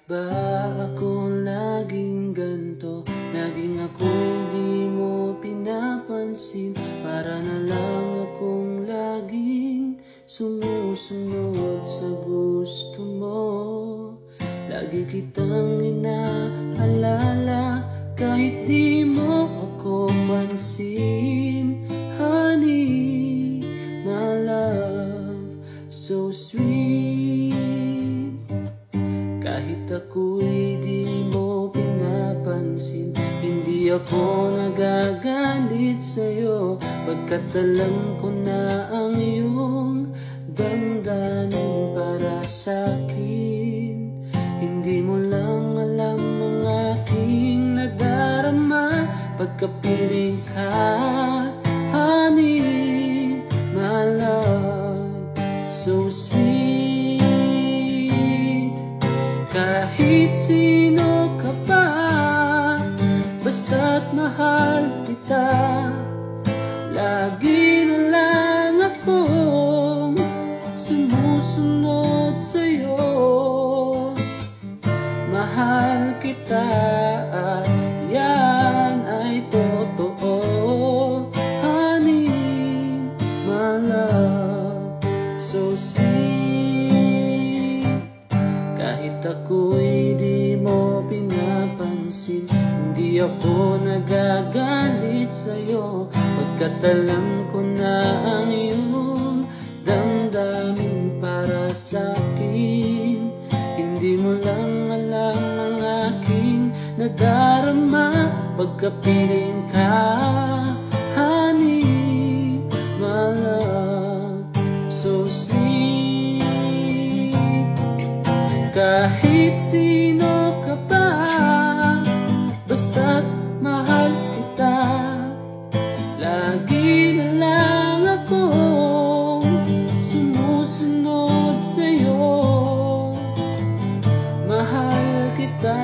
ba ako laging ganto? Laging ako'y di mo pinapansin. Para na lang akong laging sumusunod sa gusto mo. Lagi kitang inaalala kahit di mo ako pansin. Honey, my love, so sweet. Kahit ako'y di mo pinapansin, hindi ako nagagalit sa'yo, pagkat alam ko na ang iyong damdamin para sa'kin. Hindi mo lang alam ang aking nadarama pagkapiling ka. Honey, my love, so sweet. Kahit sino ka pa, basta't mahal kita. Lagi na lang akong sumusunod sa'yo. Mahal kita at yan ay totoo. Honey, my love, so sweet. Kahit ako'y di mo pinapansin, hindi ako nagagalit sa'yo, pagkat alam ko na ang iyong damdamin para sa'kin. Hindi mo lang alam ang aking nadarama pagkapiling ka. Honey, my love, so sweet. Kahit sino ka pa, basta't mahal kita. Lagi na lang akong sumusunod sa'yo. Mahal kita.